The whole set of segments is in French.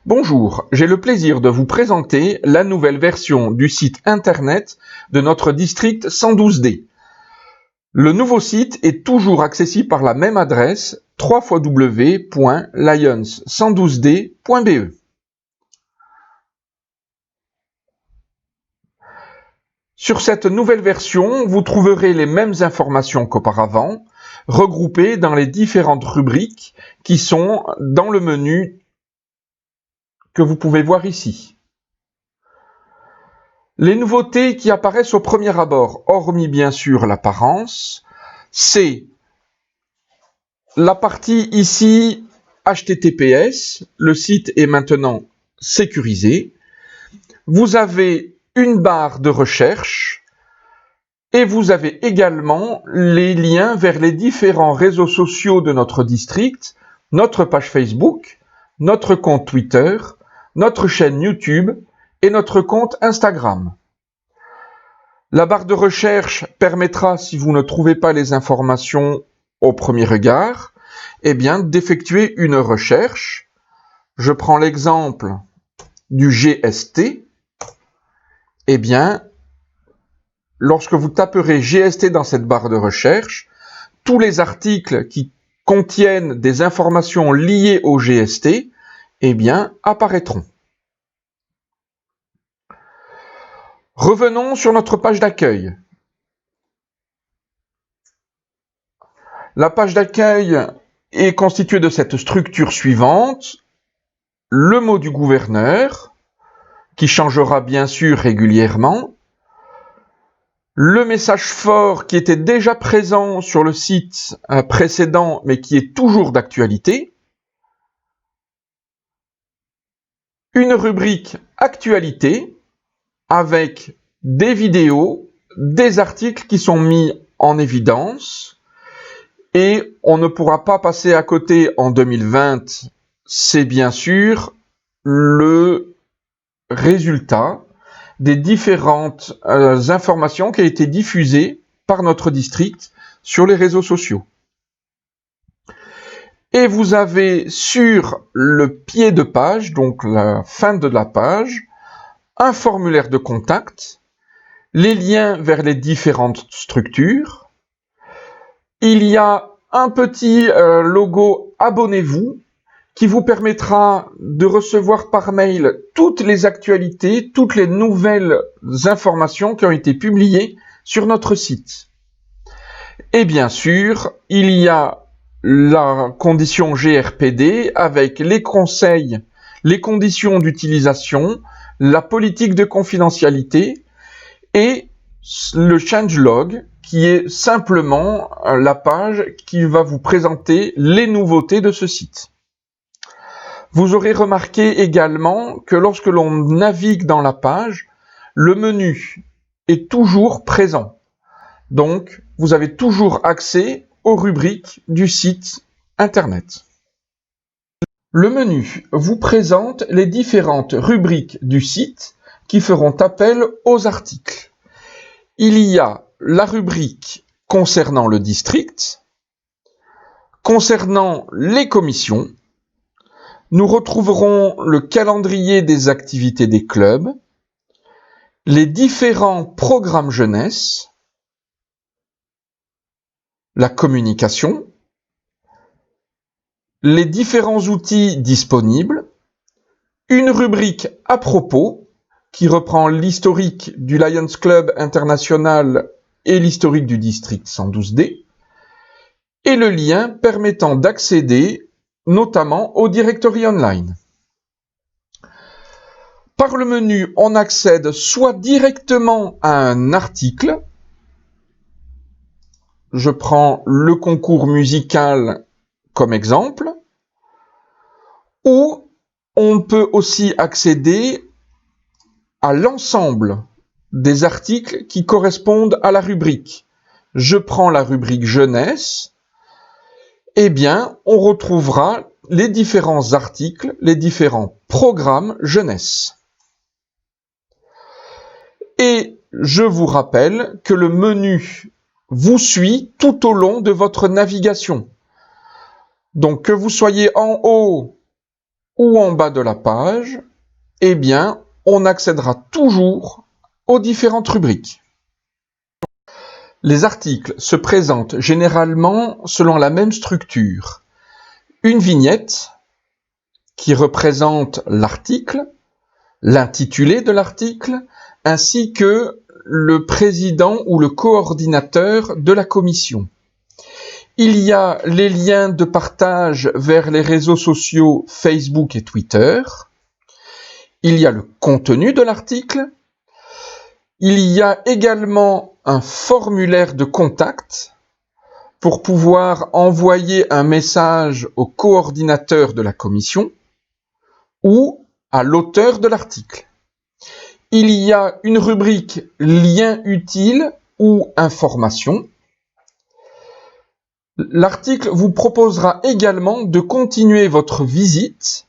Bonjour, j'ai le plaisir de vous présenter la nouvelle version du site internet de notre district 112D. Le nouveau site est toujours accessible par la même adresse www.lions112d.be. Sur cette nouvelle version, vous trouverez les mêmes informations qu'auparavant, regroupées dans les différentes rubriques qui sont dans le menu que vous pouvez voir ici. Les nouveautés qui apparaissent au premier abord, hormis bien sûr l'apparence, c'est la partie ici HTTPS, le site est maintenant sécurisé. Vous avez une barre de recherche et vous avez également les liens vers les différents réseaux sociaux de notre district, notre page Facebook, notre compte Twitter, notre chaîne YouTube et notre compte Instagram. La barre de recherche permettra, si vous ne trouvez pas les informations au premier regard, d'effectuer une recherche. Je prends l'exemple du GST. Lorsque vous taperez GST dans cette barre de recherche, tous les articles qui contiennent des informations liées au GST, apparaîtront. Revenons sur notre page d'accueil. La page d'accueil est constituée de cette structure suivante. Le mot du gouverneur, qui changera bien sûr régulièrement. Le message fort qui était déjà présent sur le site précédent, mais qui est toujours d'actualité. Une rubrique actualité avec des vidéos, des articles qui sont mis en évidence. Et on ne pourra pas passer à côté en 2020, c'est bien sûr le résultat des différentes informations qui ont été diffusées par notre district sur les réseaux sociaux. Et vous avez sur le pied de page, donc la fin de la page, un formulaire de contact, les liens vers les différentes structures. Il y a un petit logo « Abonnez-vous » qui vous permettra de recevoir par mail toutes les actualités, toutes les nouvelles informations qui ont été publiées sur notre site. Et bien sûr, il y a la condition GRPD avec les conseils, les conditions d'utilisation, la politique de confidentialité et le changelog qui est simplement la page qui va vous présenter les nouveautés de ce site. Vous aurez remarqué également que lorsque l'on navigue dans la page, le menu est toujours présent. Donc, vous avez toujours accès aux rubriques du site internet. Le menu vous présente les différentes rubriques du site qui feront appel aux articles. Il y a la rubrique concernant le district, concernant les commissions. Nous retrouverons le calendrier des activités des clubs, les différents programmes jeunesse, la communication, les différents outils disponibles, une rubrique à propos qui reprend l'historique du Lions Club International et l'historique du district 112D, et le lien permettant d'accéder notamment au directory online. Par le menu, on accède soit directement à un article. Je prends le concours musical comme exemple. Ou on peut aussi accéder à l'ensemble des articles qui correspondent à la rubrique. Je prends la rubrique jeunesse. On retrouvera les différents articles, les différents programmes jeunesse. Et je vous rappelle que le menu vous suit tout au long de votre navigation. Donc que vous soyez en haut ou en bas de la page, eh bien, on accédera toujours aux différentes rubriques. Les articles se présentent généralement selon la même structure. Une vignette qui représente l'article, l'intitulé de l'article, ainsi que le président ou le coordinateur de la commission. Il y a les liens de partage vers les réseaux sociaux Facebook et Twitter. Il y a le contenu de l'article. Il y a également un formulaire de contact pour pouvoir envoyer un message au coordinateur de la commission ou à l'auteur de l'article. Il y a une rubrique liens utiles ou informations. L'article vous proposera également de continuer votre visite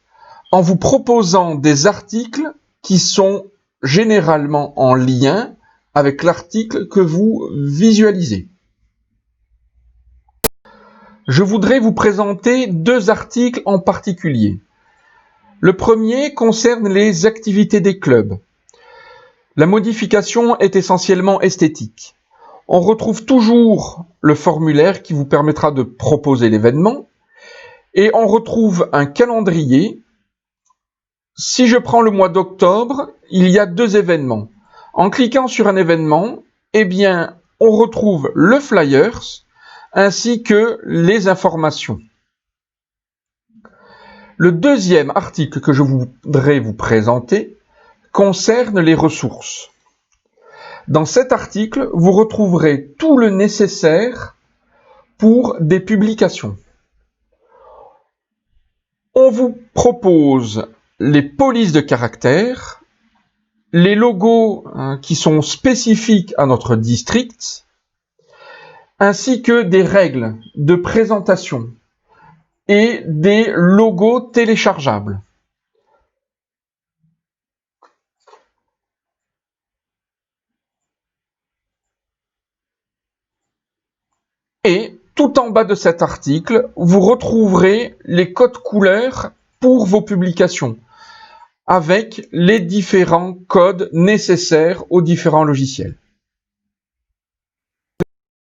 en vous proposant des articles qui sont généralement en lien avec l'article que vous visualisez. Je voudrais vous présenter 2 articles en particulier. Le premier concerne les activités des clubs. La modification est essentiellement esthétique. On retrouve toujours le formulaire qui vous permettra de proposer l'événement et on retrouve un calendrier. Si je prends le mois d'octobre, il y a 2 événements. En cliquant sur un événement, eh bien, on retrouve le flyers ainsi que les informations. Le deuxième article que je voudrais vous présenter concerne les ressources. Dans cet article, vous retrouverez tout le nécessaire pour des publications. On vous propose les polices de caractères, les logos qui sont spécifiques à notre district, ainsi que des règles de présentation et des logos téléchargeables. Et tout en bas de cet article, vous retrouverez les codes couleurs pour vos publications, avec les différents codes nécessaires aux différents logiciels.